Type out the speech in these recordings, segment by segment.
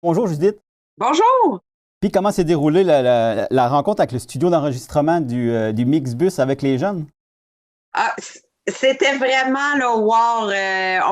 Bonjour Judith. Bonjour! Puis comment s'est déroulée la rencontre avec le studio d'enregistrement du Mixbus avec les jeunes? Ah, c'était vraiment le wow.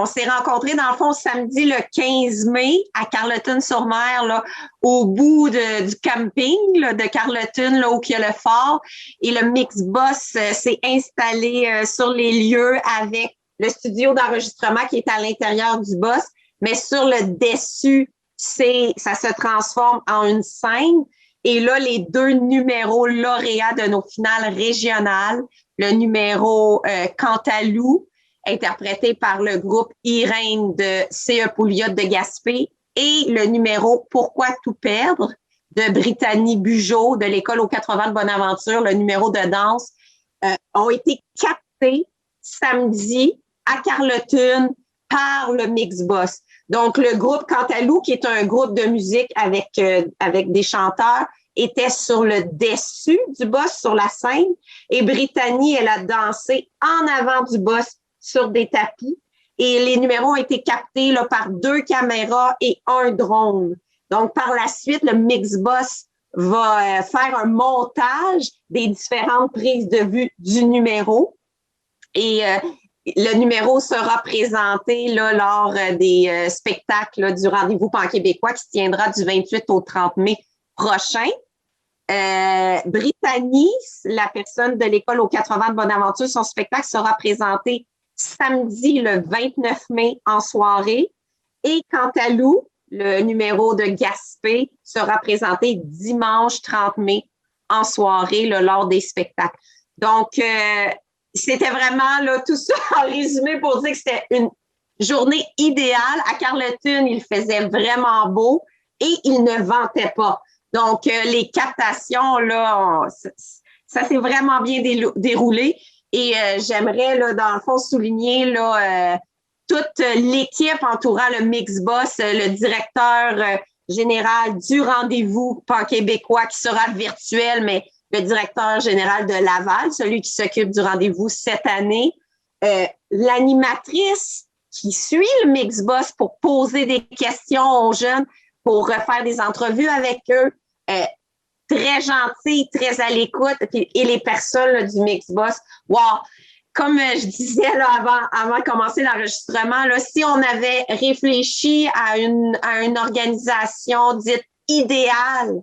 On s'est rencontrés dans le fond samedi le 15 mai à Carleton-sur-Mer, là, au bout du camping là, de Carleton, là où il y a le fort. Et le Mixbus s'est installé sur les lieux avec le studio d'enregistrement qui est à l'intérieur du bus, mais sur le dessus, ça se transforme en une scène. Et là, les deux numéros lauréats de nos finales régionales, le numéro Cantalou, interprété par le groupe Irène de CE Pouliot de Gaspé, et le numéro Pourquoi tout perdre de Brittany Bugeaud de l'École aux 80 de Bonaventure, le numéro de danse, ont été captés samedi à Carleton par le Mixbus. Donc, le groupe Cantalou, qui est un groupe de musique avec des chanteurs, était sur le dessus du boss, sur la scène, et Brittany, elle a dansé en avant du boss sur des tapis, et les numéros ont été captés là, par 2 caméras et un drone. Donc, par la suite, le Mixbus va faire un montage des différentes prises de vue du numéro, et le numéro sera présenté là, lors des spectacles là, du Rendez-vous pan-québécois qui se tiendra du 28 au 30 mai prochain. Brittany, la personne de l'École aux 80 de Bonaventure, son spectacle sera présenté samedi le 29 mai en soirée. Et Cantalou, le numéro de Gaspé, sera présenté dimanche 30 mai en soirée là, lors des spectacles. Donc, c'était vraiment là, tout ça en résumé pour dire que c'était une journée idéale. À Carleton, il faisait vraiment beau et il ne ventait pas. Donc, les captations, là, ça s'est vraiment bien déroulé. Et j'aimerais, là, dans le fond, souligner là, toute l'équipe entourant le Mixbus, le directeur général du Rendez-vous pan-québécois qui sera virtuel, mais le directeur général de Laval, celui qui s'occupe du Rendez-vous cette année, l'animatrice qui suit le Mixbus pour poser des questions aux jeunes, pour faire des entrevues avec eux, très gentils, très à l'écoute, et les personnes là, du Mixbus. Wow! Comme je disais là, avant de commencer l'enregistrement, là, si on avait réfléchi à une organisation dite idéale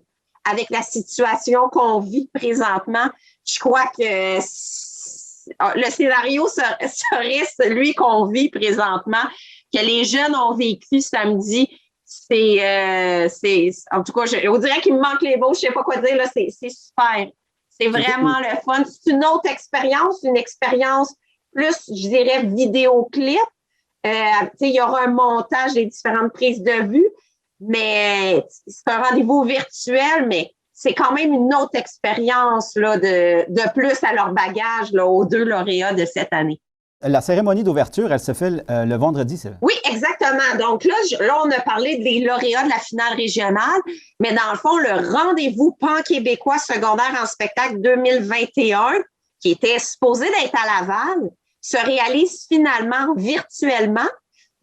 avec la situation qu'on vit présentement, je crois que le scénario serait celui qu'on vit présentement, que les jeunes ont vécu samedi. En tout cas, on dirait qu'il me manque les mots, je sais pas quoi dire, là, c'est super. C'est vraiment le fun. C'est une autre expérience, une expérience plus, je dirais, vidéoclip. Il y aura un montage des différentes prises de vue, mais c'est un rendez-vous virtuel, mais c'est quand même une autre expérience là, de plus à leur bagage là, aux deux lauréats de cette année. La cérémonie d'ouverture, elle se fait le vendredi, c'est vrai? Oui, exactement. Donc là, on a parlé des lauréats de la finale régionale, mais dans le fond, le rendez-vous pan-québécois secondaire en spectacle 2021, qui était supposé d'être à Laval, se réalise finalement virtuellement.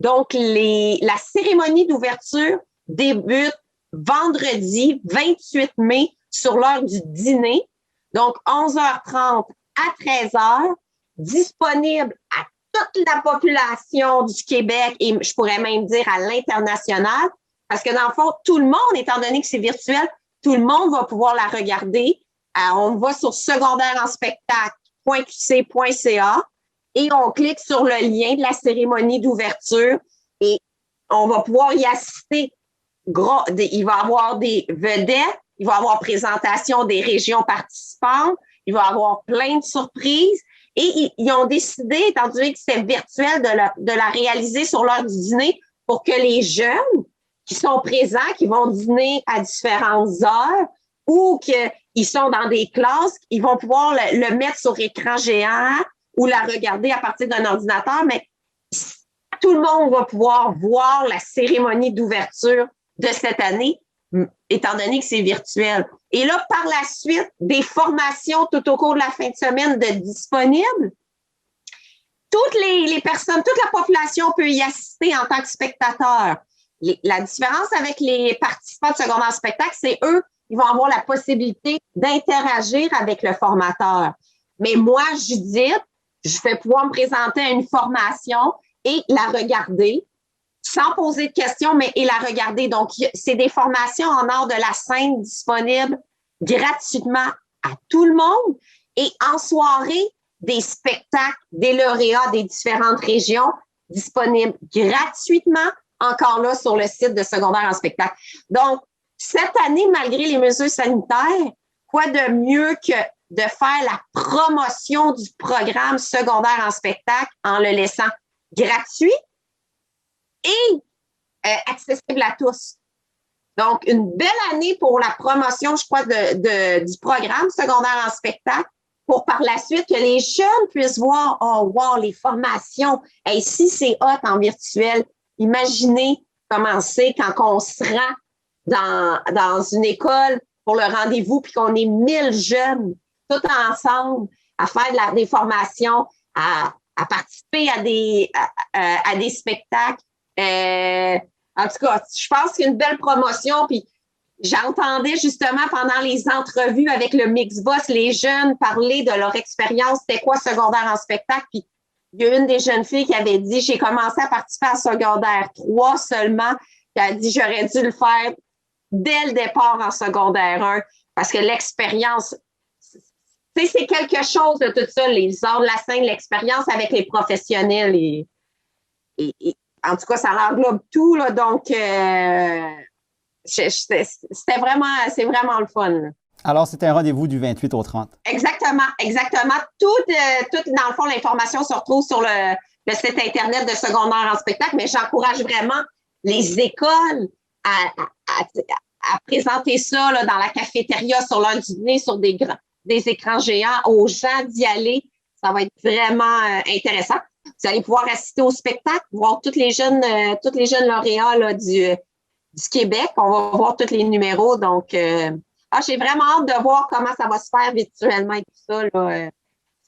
Donc, la cérémonie d'ouverture débute vendredi 28 mai sur l'heure du dîner. Donc, 11h30 à 13h, disponible à toute la population du Québec et je pourrais même dire à l'international, parce que dans le fond, tout le monde, étant donné que c'est virtuel, tout le monde va pouvoir la regarder. On va sur secondaire en spectacle.qc.ca et on clique sur le lien de la cérémonie d'ouverture et on va pouvoir y assister. Il va y avoir des vedettes, il va y avoir présentation des régions participantes, il va y avoir plein de surprises. Et ils ont décidé, étant donné que c'est virtuel, de la réaliser sur l'heure du dîner pour que les jeunes qui sont présents, qui vont dîner à différentes heures ou qu'ils sont dans des classes, ils vont pouvoir le mettre sur écran géant ou la regarder à partir d'un ordinateur, mais tout le monde va pouvoir voir la cérémonie d'ouverture de cette année, étant donné que c'est virtuel. Et là, par la suite, des formations tout au cours de la fin de semaine de disponibles. Toutes les personnes, toute la population peut y assister en tant que spectateur. la différence avec les participants de secondaire en spectacle, c'est eux, ils vont avoir la possibilité d'interagir avec le formateur. Mais moi, Judith, je vais pouvoir me présenter à une formation et la regarder sans poser de questions, mais et la regarder. Donc, c'est des formations en art de la scène disponibles gratuitement à tout le monde. Et en soirée, des spectacles des lauréats des différentes régions disponibles gratuitement, encore là, sur le site de secondaire en spectacle. Donc, cette année, malgré les mesures sanitaires, quoi de mieux que de faire la promotion du programme secondaire en spectacle en le laissant gratuit et accessible à tous. Donc, une belle année pour la promotion, je crois, du programme secondaire en spectacle pour par la suite que les jeunes puissent voir, oh, wow, les formations. Et si c'est hot en virtuel, imaginez comment c'est quand on se rend dans une école pour le rendez-vous puis qu'on est 1000 jeunes tout ensemble à faire des formations, à participer à des spectacles. En tout cas, je pense qu'il y a une belle promotion. Puis j'entendais justement pendant les entrevues avec le Mixbus, les jeunes parler de leur expérience, c'était quoi secondaire en spectacle. Puis il y a une des jeunes filles qui avait dit, j'ai commencé à participer à secondaire 3 seulement. Puis elle a dit, j'aurais dû le faire dès le départ en secondaire 1 parce que l'expérience, tu sais, c'est quelque chose de tout ça, les arts de la scène, l'expérience avec les professionnels et en tout cas, ça englobe tout, là, donc c'est vraiment le fun. Là. Alors, c'était un rendez-vous du 28 au 30. Exactement. Tout, dans le fond, l'information se retrouve sur le site Internet de secondaire en spectacle, mais j'encourage vraiment les écoles à présenter ça là, dans la cafétéria, sur l'heure du dîner, sur des écrans géants, aux gens d'y aller. Ça va être vraiment intéressant. Vous allez pouvoir assister au spectacle, voir tous les jeunes lauréats là, du Québec. On va voir tous les numéros. Donc, j'ai vraiment hâte de voir comment ça va se faire virtuellement et tout ça. Là.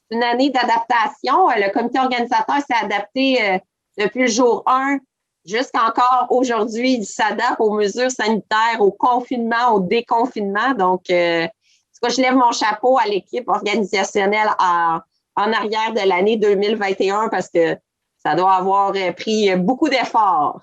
C'est une année d'adaptation. Le comité organisateur s'est adapté depuis le jour 1 jusqu'encore aujourd'hui. Il s'adapte aux mesures sanitaires, au confinement, au déconfinement. Donc, je lève mon chapeau à l'équipe organisationnelle en arrière de l'année 2021 parce que ça doit avoir pris beaucoup d'efforts.